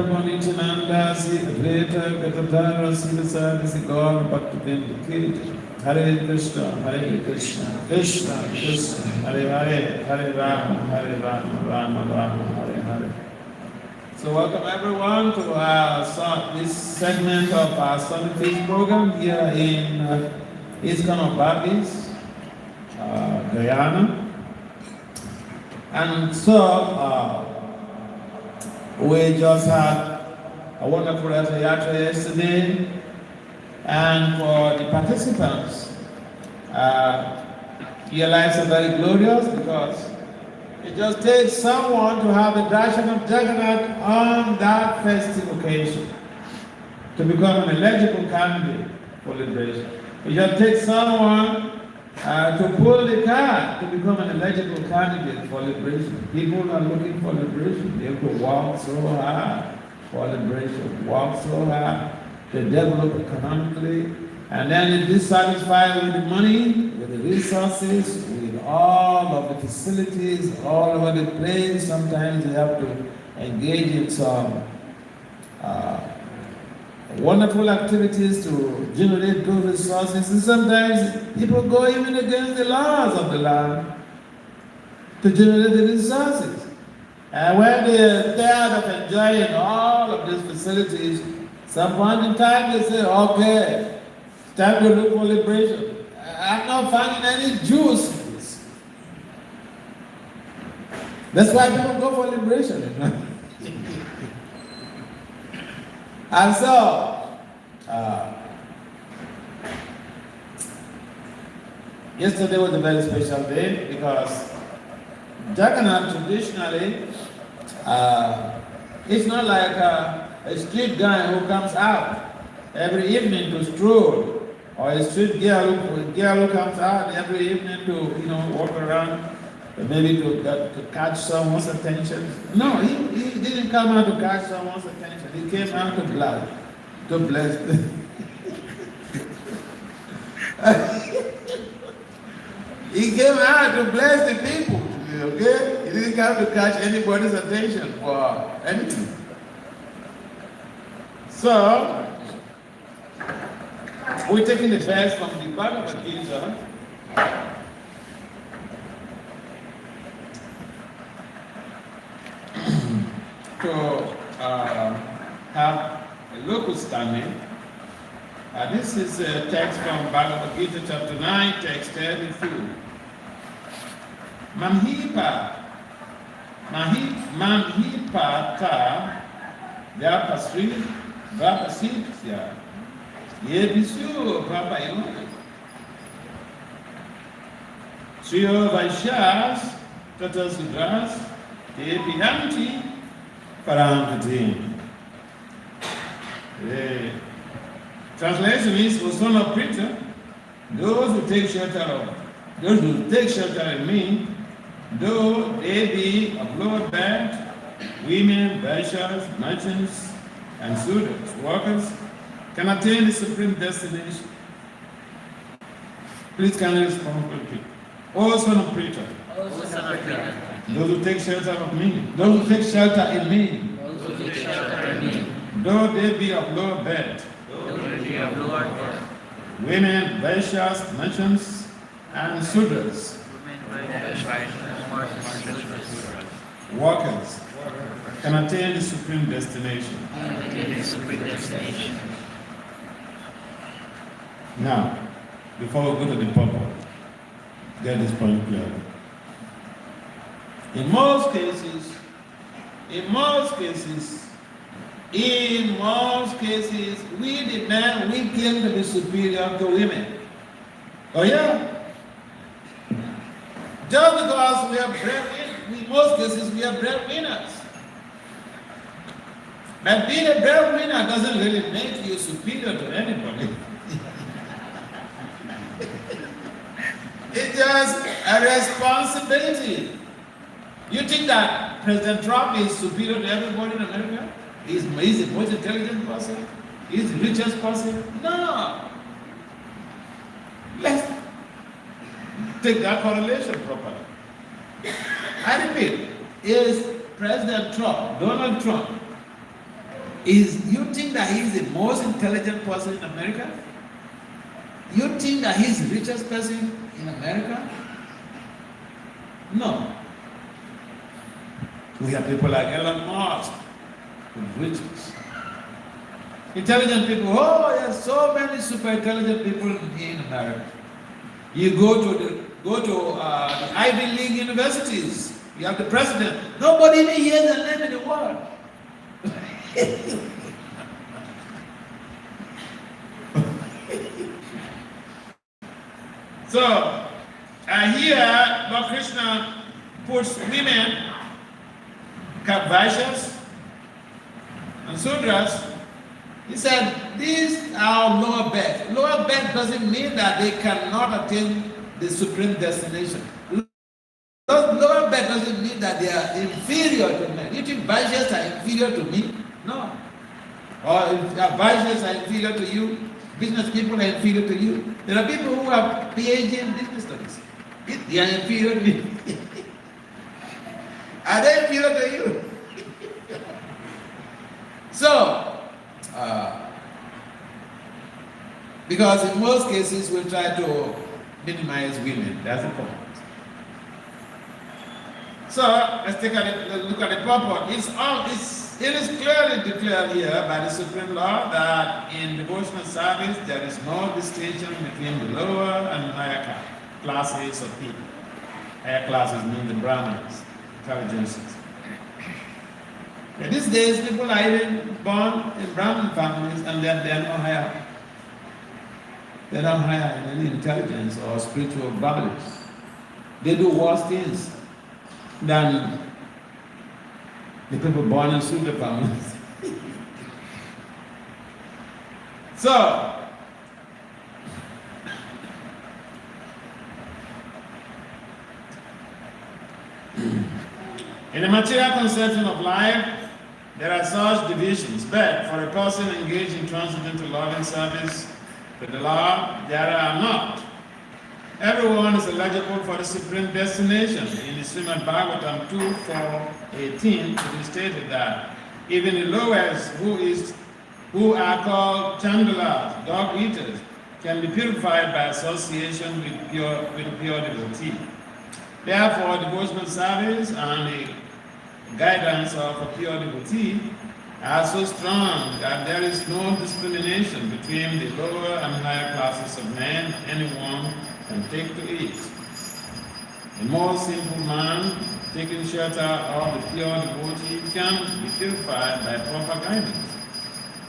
Manitanandasi, Advaita, Gatadhara, Siddhasari, Gaur, Bhaktivinoda, Hare Krishna, Hare Krishna, Krishna, Krishna, Hare Hare, Hare Rama, Rama Rama, Hare Hare. So welcome everyone to this segment of our Sunday Feast program here in ISKCON Guyana. And so, we just had a wonderful yatra yesterday, and for the participants, your lives are very glorious because it just takes someone to have the darshan of Jagannath on that festive occasion to become an eligible candidate for liberation. It just takes someone to pull the card to become an eligible candidate for liberation. People are looking for liberation. They have to work so hard for liberation, work so hard to develop economically, and then if dissatisfied with the money, with the resources, with all of the facilities all over the place, sometimes they have to engage in some wonderful activities to generate those resources, and sometimes people go even against the laws of the land to generate the resources. And when they're tired of enjoying all of these facilities, some point in time they say, okay, it's time to look for liberation. I'm not finding any juice in this. That's why people go for liberation. And so, yesterday was a very special day because Jagannath traditionally, it's not like a street guy who comes out every evening to stroll, or a street girl who comes out every evening to walk around, maybe to catch someone's attention. No, he didn't come out to catch someone's attention. He came out to bless them. He came out to bless the people, okay? He didn't come to catch anybody's attention for anything. So, we're taking the verse from the Bhagavad Gita. To have a local standing. This is a text from Bhagavad Gita chapter 9, text 32. Manhipata Vyapasitya Yebisu Papayon Sriyo Vaishyas Tata Sudras Yebihanti Parampitim. The translation is, for son of preacher, those who take shelter in me, though they be of lower band, women, vaishyas, merchants, and suitors, workers, can attain the supreme destination. Please kindly respond quickly. O son of preacher, those who take shelter of me, those who take shelter in me, though they be of lower birth, women, vaishyas, merchants, and suitors, workers, can attain the supreme destination. Now, before we go to the purport, get this point clear. In most cases, we the men, we claim to be superior to women. Oh yeah? Just because we are breadwinners, in most cases we are breadwinners. But being a breadwinner doesn't really make you superior to anybody. It's just a responsibility. You think that President Trump is superior to everybody in America? He's the most intelligent person? He's the richest person? No. Let's take that correlation properly. I repeat, is President Trump, Donald Trump, You think that he's the most intelligent person in America? You think that he's the richest person in America? No. We have people like Elon Musk, who's riches. Intelligent people, oh, there's so many super intelligent people in America. You go to the Ivy League universities, you have the president. Nobody even hears the name in the world. So, here, Lord Krishna puts women, Vaishyas and Sudras. He said, these are lower bed. Lower bed doesn't mean that they cannot attain the supreme destination. Lower bed doesn't mean that they are inferior to men. You think Vaishyas are inferior to me? No. Or if Vaishyas are inferior to you, business people are inferior to you. There are people who have PhD in business studies. They are inferior to me. Are they inferior to you? So, because in most cases we try to minimize women. That's the point. So let's take a look at the purport. It is clearly declared here by the Supreme Law that in devotional service there is no distinction between the lower and higher classes of people. Higher classes mean the Brahmins, intelligences. In these days, people are even born in Brahmin families and they are not higher. They are not higher in any intelligence or spiritual abilities. They do worse things than the people born in Sudra families. So, in the material conception of life, there are such divisions, but for a person engaged in transcendental loving service to the Lord, there are not. Everyone is eligible for the supreme destination. In the Srimad Bhagavatam 2:4-18, it is stated that even the lowest, who are called chandalas, dog eaters, can be purified by association with pure devotee. Therefore, devotional service and the guidance of a pure devotee are so strong that there is no discrimination between the lower and higher classes of men anyone can take to it. A more simple man taking shelter of the pure devotee can be purified by proper guidance.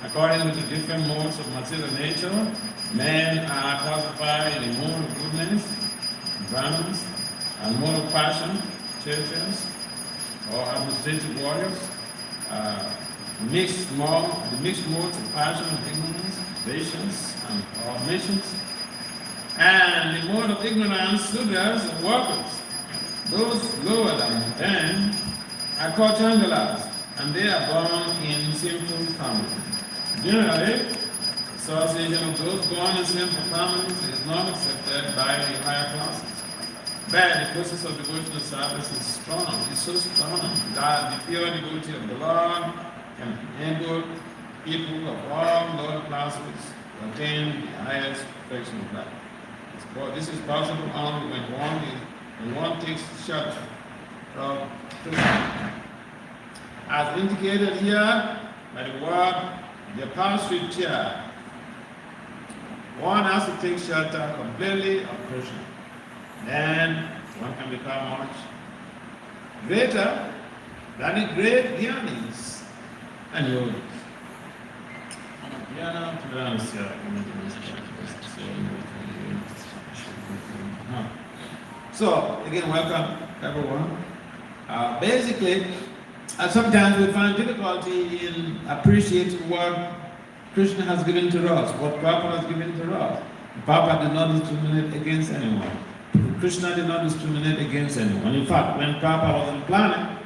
According to the different modes of material nature, men are classified in the mode of goodness, Brahmins, and mode of passion, Kshatriyas, or administrative warriors, the mixed modes of passion and ignorance, Vaishyas, or nations, and the mode of ignorance, Sudras and workers. Those lower than them are called chandalas, and they are born in sinful families. Generally, association of those born in sinful families is not accepted by the higher classes. But the process of devotional service is strong. It's so strong that the pure devotee of the Lord can enable people of all lower classes to attain the highest perfection of life. This is possible only when one takes shelter from Krishna. As indicated here by the word Yapasritya, one has to take shelter completely of Krishna. Then one can become much greater than the great Dhyanis and yogis. So, again, welcome everyone. Basically, sometimes we find difficulty in appreciating what Krishna has given to us, what Prabhupada has given to us. Prabhupada did not discriminate against anyone. Krishna did not discriminate against anyone. In fact, when Prabhupada was on the planet,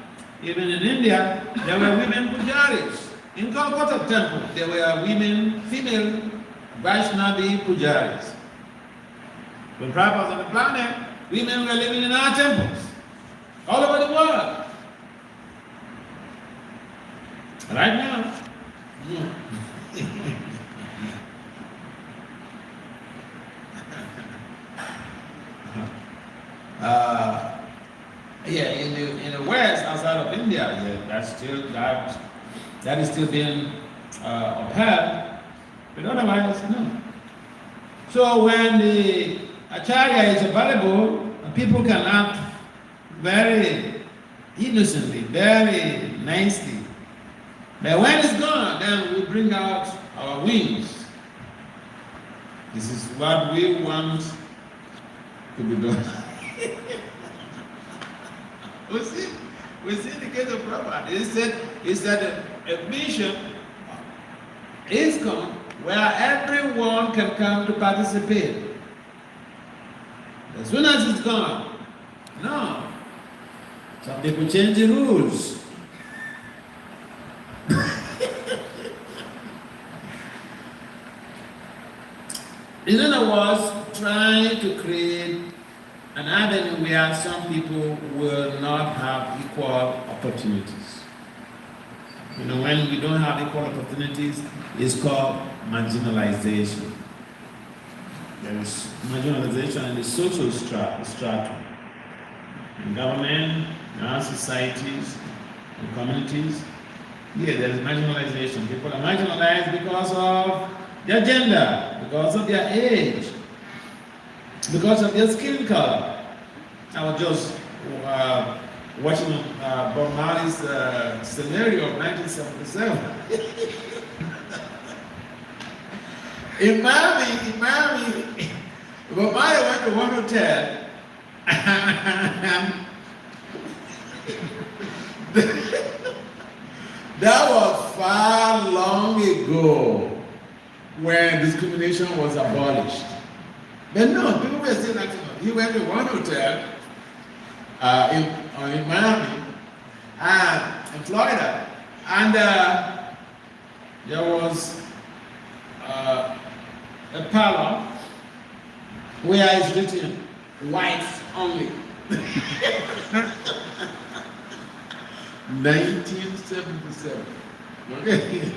even in India, there were women pujaris. In Calcutta temple, there were women, female Vaishnavi pujaris. When Prabhupada was on the planet, women were living in our temples, all over the world. Right now, Yeah, in the West, outside of India, yeah, that is still being upheld, but otherwise, no. So when the acharya is available, people can act very innocently, very nicely. But when it's gone, then we bring out our wings. This is what we want to be done. we see the case of Prabhupada. He said a mission is come where everyone can come to participate. As soon as it's gone, no. Some people change the rules. In other words, trying to create an avenue where some people will not have equal opportunities. You know, when we don't have equal opportunities, it's called marginalization. There is marginalization in the social stratum. In government, in our societies, in communities, yeah, there is marginalization. People are marginalized because of their gender, because of their age, because of their skin color. I was just watching Bob Marley's scenario of 1977. in Miami, Bob Marley went to one hotel. That was far long ago when discrimination was abolished. But no, people were still acting. He went to one hotel in Miami and in Florida, and there was a parlor where it's written whites only. 1977. Okay.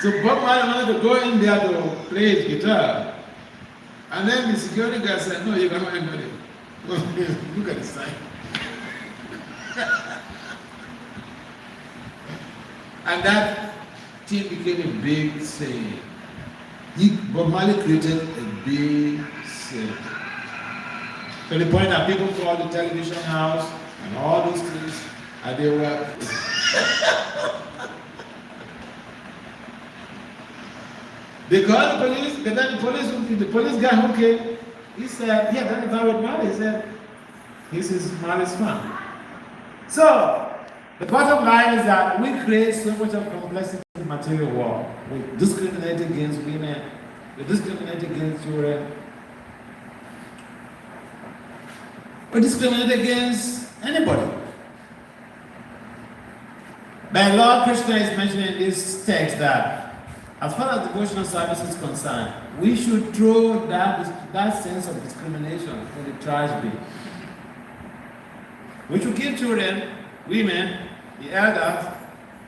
So Bob Marley wanted to go in there to play his guitar. And then the security guy said, no, you cannot enter it. Look at the sign. And that thing became a big saying. Bob Marley created a big saying. To the point that people called the television house and all those things, and they were they called the police, but then the police guy who came, he said, yeah, that is Bob Marley. He said, this is Marley's fan. So the bottom line is that we create so much of complexity in material world. We discriminate against women, we discriminate against children, we discriminate against anybody. But Lord Krishna is mentioning in this text that as far as devotional service is concerned, we should throw that sense of discrimination in the trash bin. We should give children, women, the elders,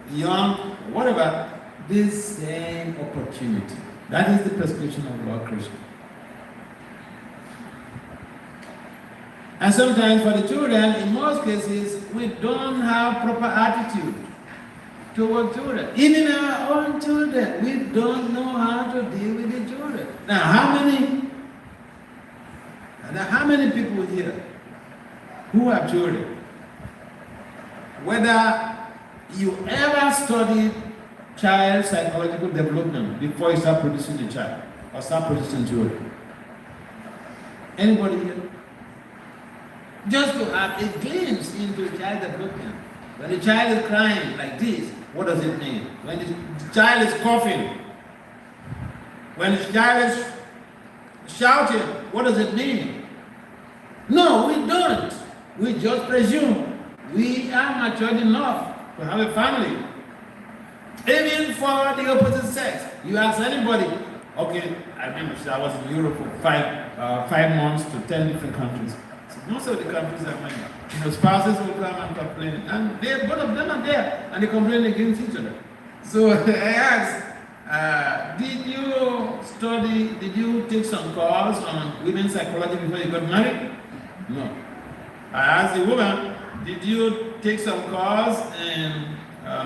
the young, whatever, this same opportunity. That is the prescription of Lord Krishna. And sometimes for the children, in most cases, we don't have proper attitude toward children. Even our own children, we don't know how to deal with the children. Now, how many people here who have children, whether you ever studied child psychological development before you start producing a child or start producing children? Anybody here? Just to have a glimpse into child development. When the child is crying like this, what does it mean? When the child is coughing, when the child is shouting, what does it mean? No, we don't. We just presume we are matured enough to have a family. Even for the opposite sex. You ask anybody, okay, I remember I was in Europe for 5 months to 10 different countries. Most of the countries are money. Spouses will come and complain, and both of them are there, and they complain against each other. So I asked, did you take some course on women's psychology before you got married? No. I asked the woman, did you take some course in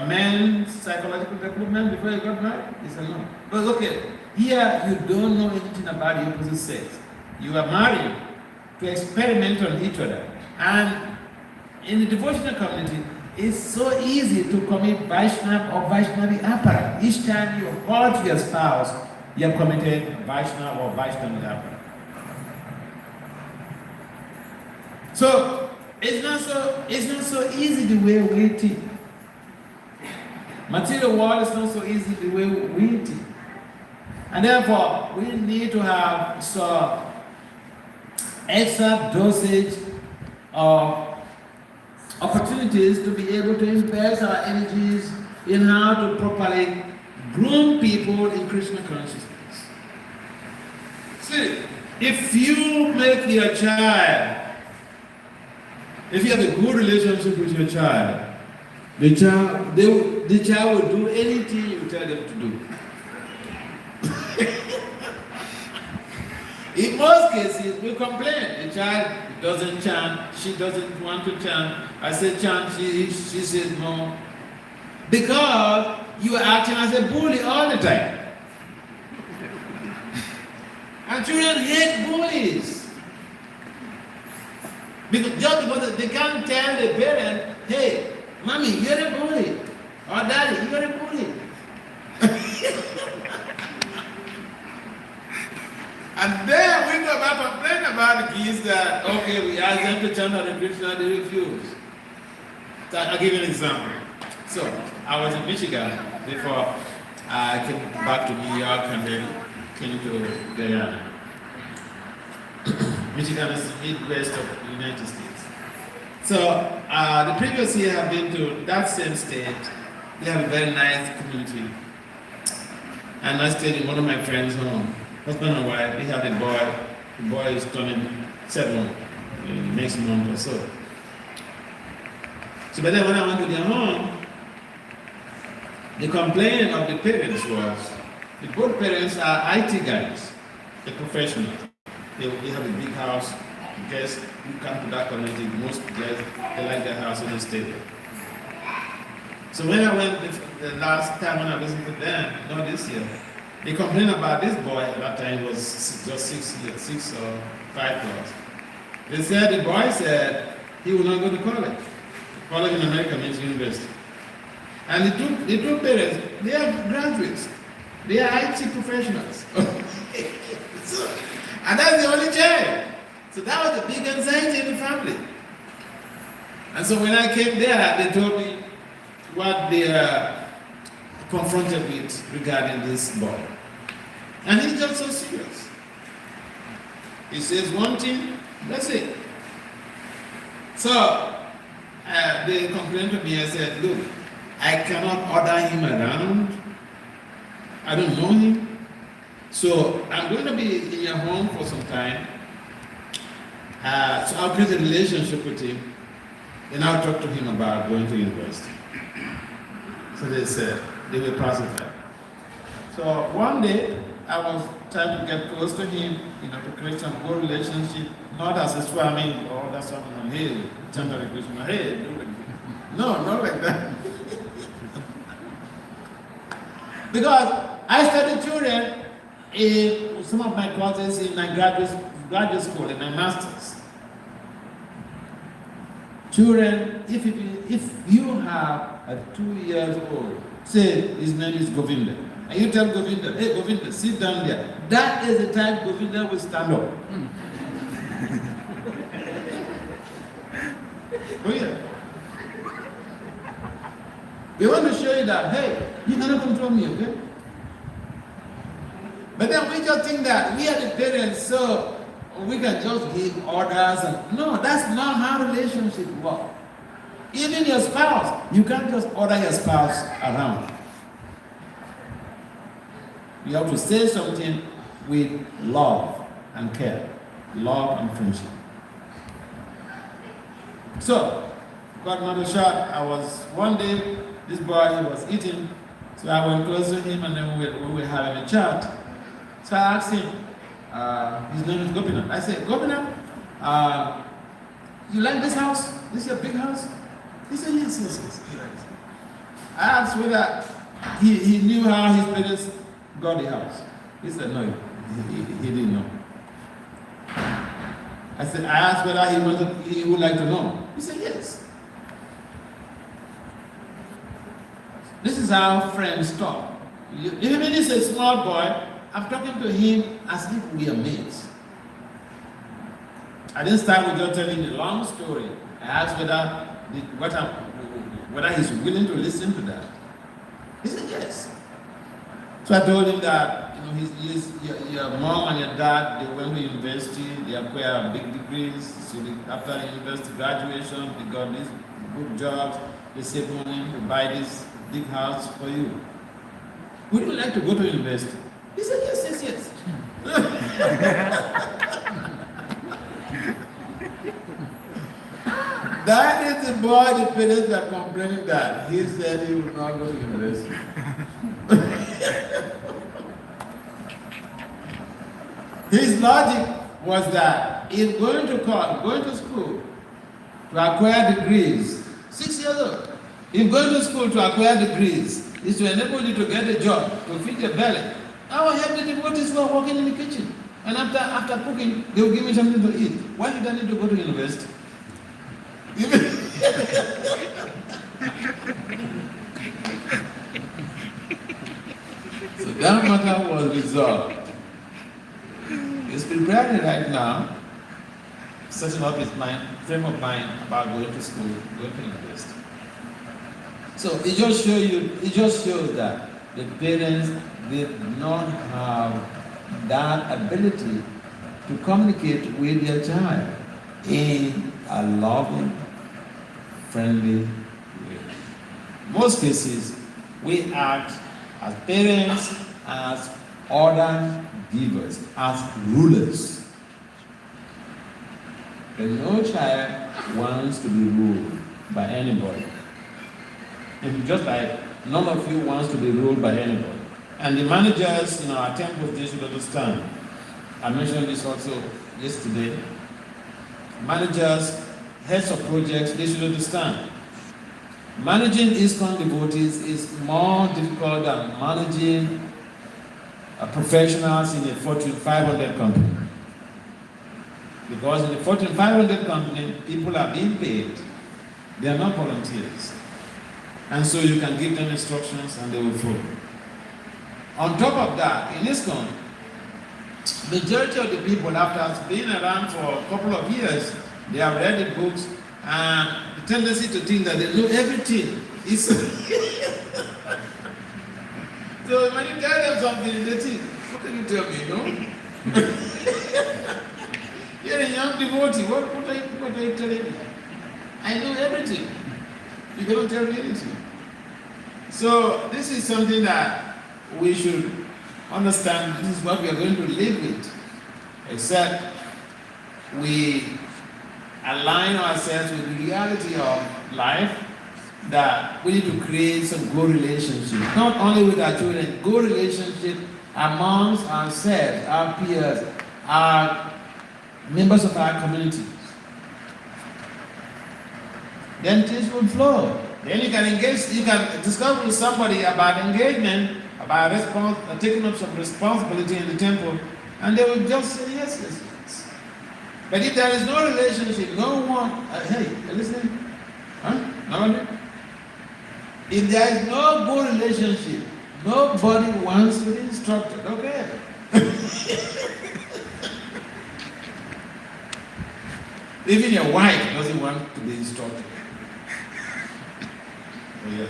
men's psychological development before you got married? He said no. But okay, here you don't know anything about the opposite sex. You are married to experiment on each other. And in the devotional community, it's so easy to commit Vaishnava or Vaishnavi apparat. Each time you hurt your spouse, you have committed Vaishnava or Vaishnavi apparat. So it's not so easy the way we think. Material world is not so easy the way we think. And therefore, we need to have some extra dosage of opportunities to be able to invest our energies in how to properly groom people in Krishna consciousness. See, if you make your child, if you have a good relationship with your child, the child will do anything you tell them to do. In most cases, we complain. The child doesn't chant, she doesn't want to chant. I say chant, she says no. Because you are acting as a bully all the time. And children hate bullies. Just because they can't tell the parent, hey, mommy, you're a bully. Or daddy, you're a bully. And then we go back and complain about the kids that, okay, we ask them to chant Hare Krishna, they refuse. So I'll give you an example. So I was in Michigan before I came back to New York and then came to Guyana. Michigan is the Midwest of the United States. So the previous year I've been to that same state. They have a very nice community. And I stayed in one of my friends' home. Husband and wife, they have a boy. The boy is turning 7 next month or so. So, but then when I went to their home, the complaint of the parents was, the both parents are IT guys, they're professionals. They have a big house. Guests who come to that community, most guests, they like their house, so they stay there. So when I went the last time when I visited them, not this year, they complained about this boy. At that time he was just 6 or 5 years. They said the boy said he would not go to college. College in America means university. And the two parents, they are graduates. They are IT professionals. And that's the only child. So that was a big anxiety in the family. And so when I came there, they told me what they are confronted with regarding this boy. And he's just so serious. He says one thing, that's it. So they complained to me. I said, look, I cannot order him around. I don't know him. So I'm going to be in your home for some time. So I'll create a relationship with him. And I'll talk to him about going to university. So they said, they were pacified. So one day, I was trying to get close to him, to create some good relationship, not as a Swami or that's something, hey, chant Hare Krishna, hey, do like that. No, not like that. Because I studied children in some of my courses in my graduate school, in my master's. Children, if you have a 2-year-old, say his name is Govinda, and you tell Govinda, hey Govinda, sit down there. That is the time Govinda will stand up. Oh yeah. We want to show you that, hey, you cannot control me, okay? But then we just think that we are the parents, so we can just give orders. No, that's not how relationships work. Even your spouse, you can't just order your spouse around. You have to say something with love and care, love and friendship. So, got another shot. One day, this boy, he was eating, so I went close to him and then we were having a chat. So I asked him, his name is Gopinath. I said, Gopinath, you like this house? This is your big house? He said, yes, yes, yes. He likes it. I asked whether he knew how his parents got the house. He said, no, he didn't know. I asked whether he would like to know. He said, yes. This is how friends talk. Even when he's a small boy, I'm talking to him as if we are mates. I didn't start with just telling the long story. I asked whether he's willing to listen to that. He said yes. So I told him that your mom and your dad, they went to university, they acquired big degrees. So after university graduation, they got these good jobs, they save money to buy this big house for you. Would you like to go to university? He said yes, yes, yes. That is the boy the parents are complaining that he said he will not go to university. His logic was that if going to school to acquire degrees, 6 years old, if going to school to acquire degrees is to enable you to get a job, to feed your belly, I will help the devotees who are working in the kitchen. And after cooking, they will give me something to eat. Why did I need to go to university? So that matter was resolved. He's preparing right now, setting up his frame of mind about going to school, going to university. So it just shows that the parents did not have that ability to communicate with their child in a loving, friendly way. In most cases, we act as parents, as order givers, as rulers. But no child wants to be ruled by anybody. And just like none of you wants to be ruled by anybody. And the managers in our temples, they should understand. I mentioned this also yesterday. Managers, heads of projects, they should understand. Managing ISKCON devotees is more difficult than managing professionals in a Fortune 500 company. Because in the Fortune 500 company, people are being paid. They are not volunteers. And so you can give them instructions and they will follow. On top of that, in ISKCON, majority of the people, after being around for a couple of years, they have read the books and the tendency to think that they know everything. So when you tell them something, they think, what can you tell me, You're a young devotee, what are you telling me? I know everything. You cannot tell me anything. So this is something that we should understand. This is what we are going to live with. Except we align ourselves with the reality of life, that we need to create some good relationship, not only with our children, good relationship amongst ourselves, our peers, our members of our communities. Then things will flow. Then you can engage, you can discuss with somebody about engagement, about taking up some responsibility in the temple, and they will just say yes, yes, yes. But if there is no relationship, no one, hey, you listening? Huh? Nobody? If there is no good relationship, nobody wants to be instructed, okay? Even your wife doesn't want to be instructed. Yeah.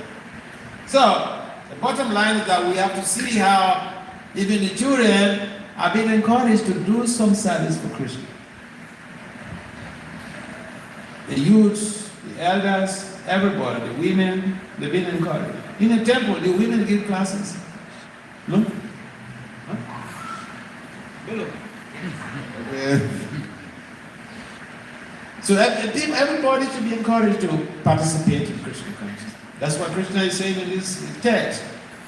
So, the bottom line is that we have to see how even the children are being encouraged to do some service for Krishna. The youths, the elders, everybody, the women, they've been encouraged. In a temple, the women give classes. No? Huh? Hello. Okay. So everybody should be encouraged to participate in Christian council. That's what Krishna is saying in this text.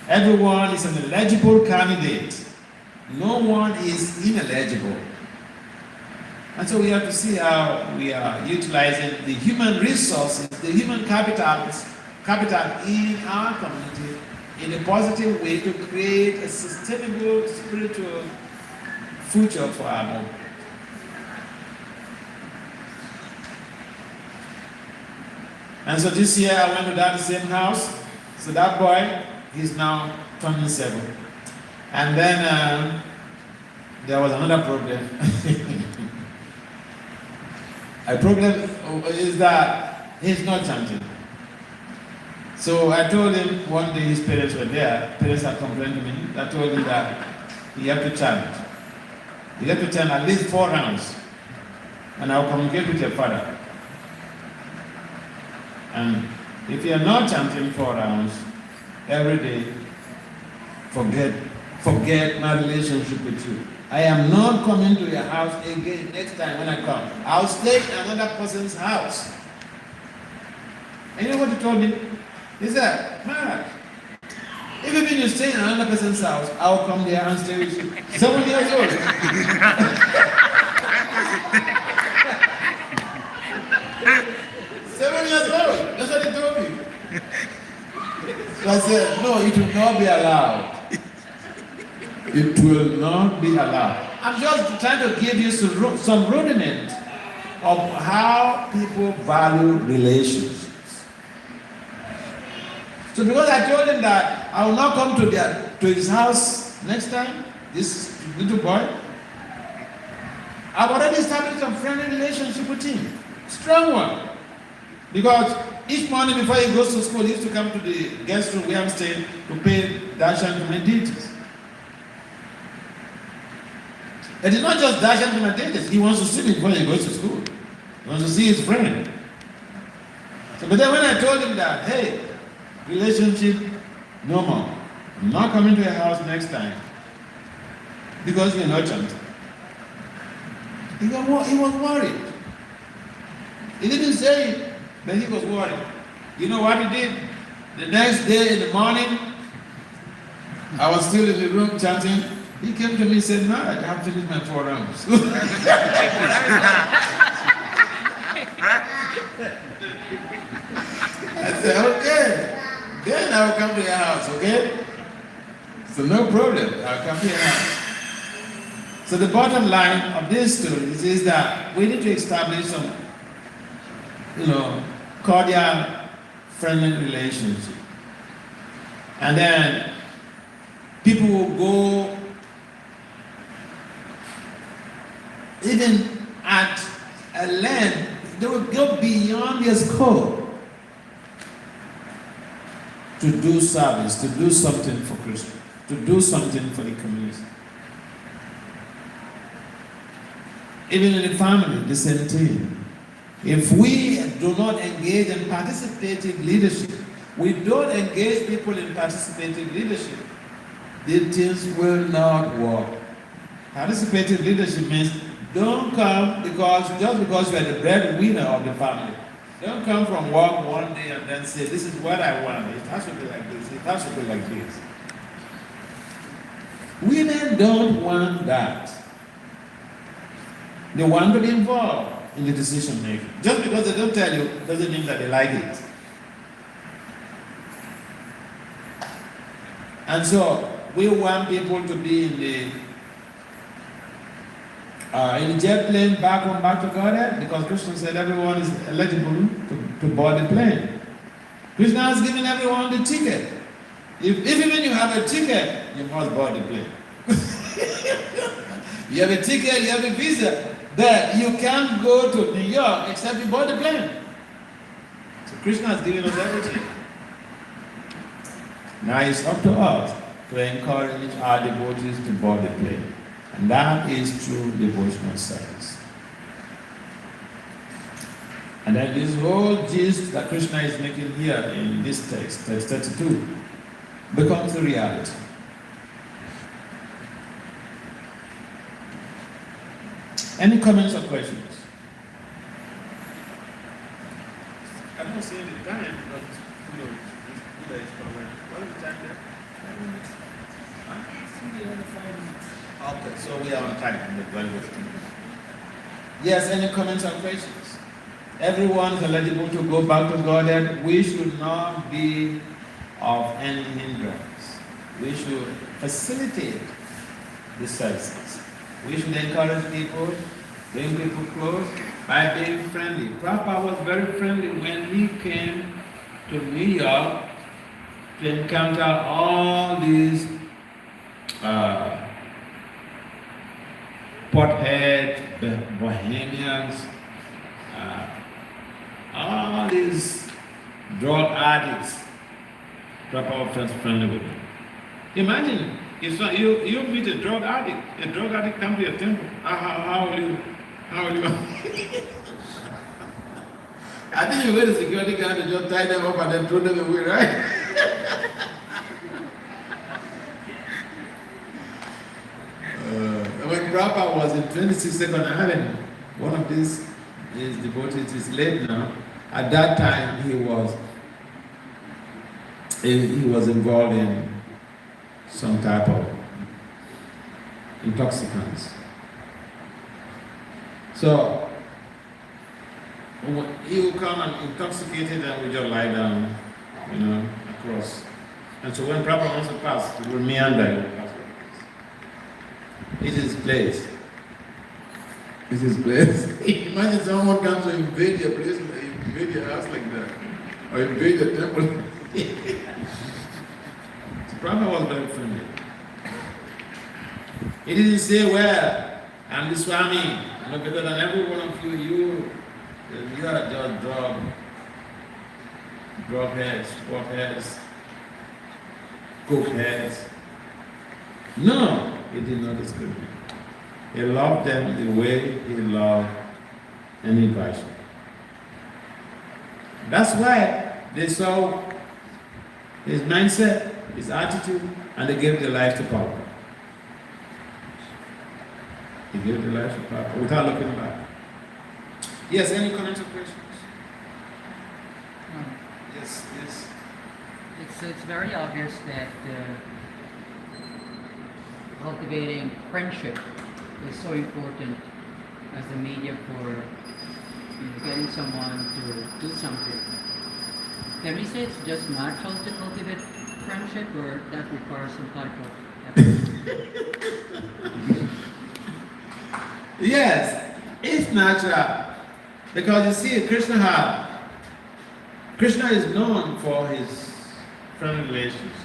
Everyone is an eligible candidate. No one is ineligible. And so we have to see how we are utilizing the human resources, the human capital in our community in a positive way to create a sustainable spiritual future for our movement. And so this year I went to that same house. So that boy, he's now 27. And then there was another problem. A problem is that he's not chanting. So I told him one day his parents were there. Parents had complained to me. I told him that he had to chant. You have to chant at least 4 rounds. And I'll communicate with your father. And if you are not chanting 4 rounds every day, forget my relationship with you. I am not coming to your house again next time when I come. I'll stay in another person's house. And you know what he told me? He said, Mark, if even you stay in another person's house, I'll come there and stay with you. 7 years old. 7 years old. That's what he told me. So I said, no, it will not be allowed. It will not be allowed. I'm just trying to give you some rudiment of how people value relationships. So because I told him that I will not come to his house next time, this little boy, I've already established a friendly relationship with him. Strong one. Because each morning before he goes to school, he used to come to the guest room where I'm staying to pay darshan to my deities. And it's not just darshan to my deities. He wants to see me before he goes to school. He wants to see his friend. So, but then when I told him that, hey, relationship, no more. I'm not coming to your house next time because you're not chanting. He was worried. He didn't say it, but he was worried. You know what he did? The next day in the morning, I was still in the room chanting. He came to me and said, no, I have finished my 4 rounds. I said, okay. Then I will come to your house, okay? So no problem, I'll come to your house. So the bottom line of this story is that we need to establish some, cordial, friendly relationship. And then people will go even at a length, they will go beyond their scope to do service, to do something for Christ, to do something for the community. Even in the family, the same thing. If we do not engage in participative leadership, we don't engage people in participative leadership, the things will not work. Participative leadership means don't come just because you are the breadwinner of the family. Don't come from work one day and then say, this is what I want. It has to be like this. It has to be like this. Women don't want that. They want to be involved in the decision making. Just because they don't tell you doesn't mean that they like it. And so we want people to be in the jet plane back to Godhead, because Krishna said everyone is eligible to board the plane. Krishna has given everyone the ticket. If even you have a ticket, you must board the plane. You have a ticket, you have a visa, but you can't go to New York except you board the plane. So Krishna has given us everything. Now it's up to us to encourage our devotees to board the plane. And that is true devotional service. And then this whole gist that Krishna is making here in this text 32, becomes a reality. Any comments or questions? saying the time, but Buddha is correct. What is the time there? 5 minutes? Huh? Okay, so we are on time. Very good. Yes, any comments or questions? Everyone is eligible to go back to Godhead. We should not be of any hindrance. We should facilitate the services. We should encourage people, bring people close by being friendly. Prabhupada was very friendly when he came to New York to encounter all these pothead, bohemians, all these drug addicts. Prabhupada was friendly with them. Imagine if you meet a drug addict comes to your temple. How will you? I think you go to the security guard and just tie them up and then throw them away, right? When Prabhupada was in 26th Avenue, one of his devotees is late now. At that time, he was involved in some type of intoxicants. So he will come and intoxicated and we just lie down, across. And so when Prabhupada wants to pass, he will meander. It is his place. It is his place. Imagine someone comes to invade your place, invade your house like that, or invade your temple. So Prabhupada was very friendly. He didn't say, well, I'm the Swami, better than every one of you, you are just drug heads, sport heads, coke heads. No, he did not discriminate. He loved them the way he loved any Vaishnava. That's why they saw his mindset, his attitude, and they gave their life to Prabhupada. He gave their life to Prabhupada without looking back. Yes, any comments or questions? Yes. It's very obvious that cultivating friendship is so important as a medium for getting someone to do something. Can we say it's just natural to cultivate friendship, or that requires some type of effort? Yes, it's natural. Because you see, Krishna is known for his friendly relationships.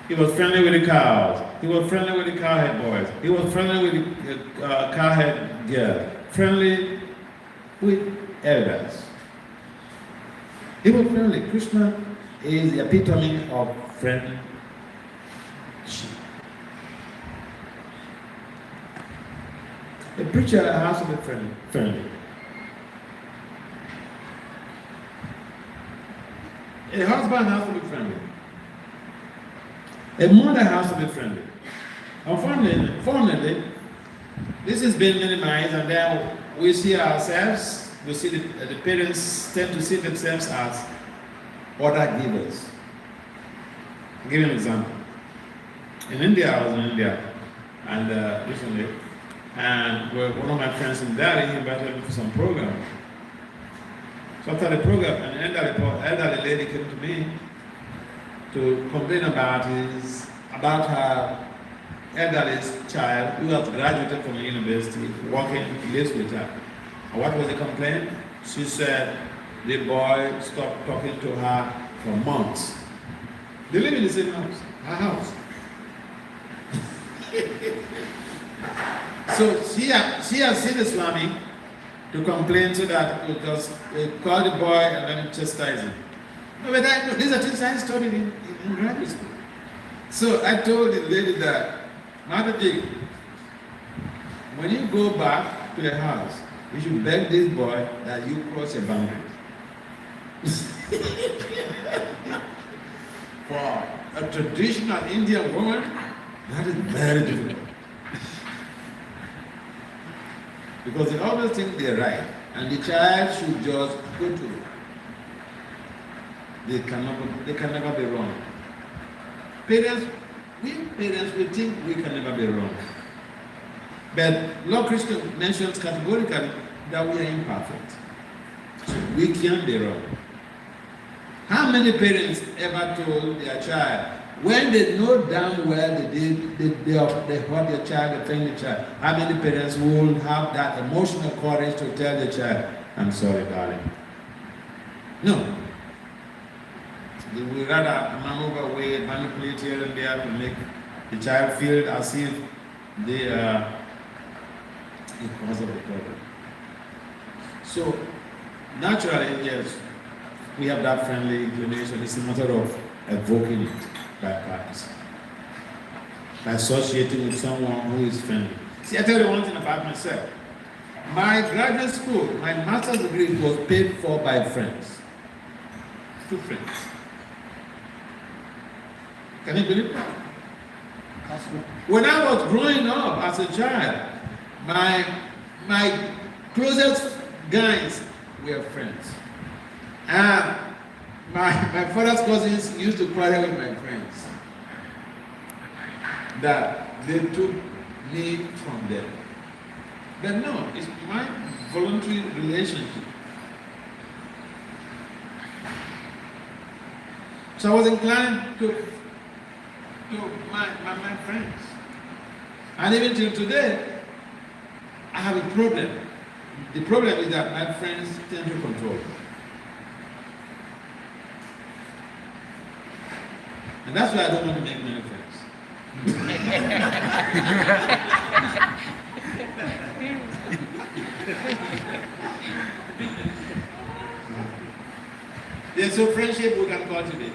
He was friendly with the cows. He was friendly with the cowhead boys. He was friendly with the cowhead girl. Friendly with elders. He was friendly. Krishna is the epitome of friendship. A preacher has to be friendly. A husband has to be friendly. A mother has to be friendly. Unfortunately, this has been minimized, and then we see ourselves, we see the parents tend to see themselves as order givers. I'll give you an example. In India, I was in India, and recently, and one of my friends in Delhi, he invited me for some program. So after the program, an elderly lady came to me to complain about her elderly child who has graduated from the university, lives with her. And what was the complaint? She said the boy stopped talking to her for months. They live in the same house, her house. So she has seen the Swami to complain so that we just call the boy and then chastise him. No, but these are things I studied in graduate school. So I told the lady that, Mataji, when you go back to the house, you should beg this boy that you cross your boundary. For a traditional Indian woman, that is very difficult. Because they always think they're right, and the child should just go to it. they can never be wrong. Parents, we think we can never be wrong. But Lord Christian mentions categorically that we are imperfect. So we can be wrong. How many parents ever told their child, when they know damn well they hurt their child, they offend the child, how many parents will have that emotional courage to tell the child, I'm sorry, darling? No. They would rather maneuver, manipulate here and there to make the child feel as if they are the cause of the problem. So, naturally, yes, we have that friendly inclination. It's a matter of evoking it by practice, by associating with someone who is friendly. See, I tell you one thing about myself. My graduate school, my master's degree was paid for by friends. 2 friends. Can you believe that? When I was growing up as a child, my closest guys were friends. And my father's cousins used to quarrel with my friends that they took me from them. But no, it's my voluntary relationship. So I was inclined to my friends. And even till today, I have a problem. The problem is that my friends tend to control me. And that's why I don't want to make many friends. There's a friendship we can cultivate.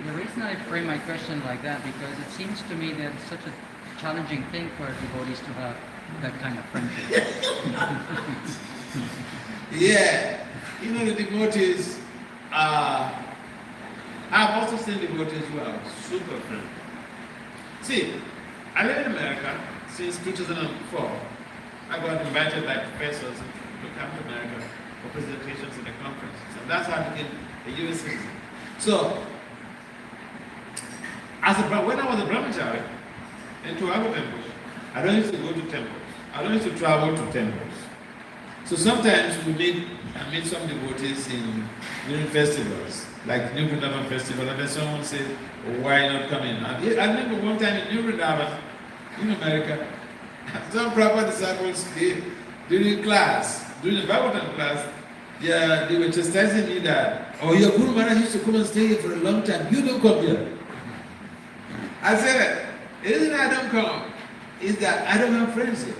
The reason I frame my question like that, because it seems to me that it's such a challenging thing for devotees to have that kind of friendship. Yeah, you know, the devotees, I've also seen devotees who are super friendly. See, I live in America since 2004. I got invited by professors to come to America for presentations at the conferences, and that's how I became a U.S. citizen. So, when I was a brahmachari in Toago temples, I don't used to go to temples. I don't used to travel to temples. So sometimes I meet some devotees during festivals, like New Vrindavan festival, and then someone said, oh, why not come in? I remember one time in New Vrindavan, in America, some proper disciples, during the Bhagavatam class, they were chastising me that, oh, your Guru Maharaj used to come and stay here for a long time. You don't come here. I said, it isn't that I don't come, it's that I don't have friends here.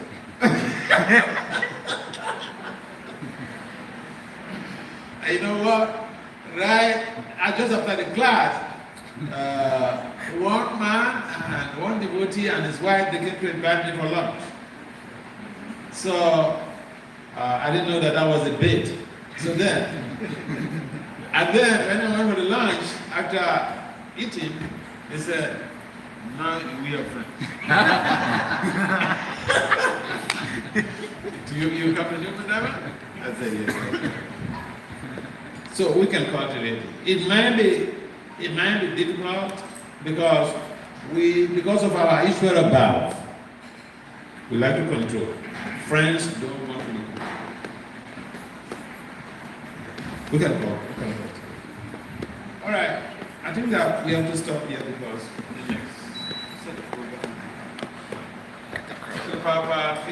And you know what? Right, just after the class, one man and one devotee and his wife, they came to invite me for lunch. So, I didn't know that was a bait. So then, and then when I went for the lunch, after eating, they said, now we are friends. Do you come to New Vrindavan? I said, yes. So we can cultivate it. It might be difficult because of our Ishvara bhav. We like to control. Friends don't want to be controlled. We can go. All right. I think that we have to stop here because the next set of program. So, Papa,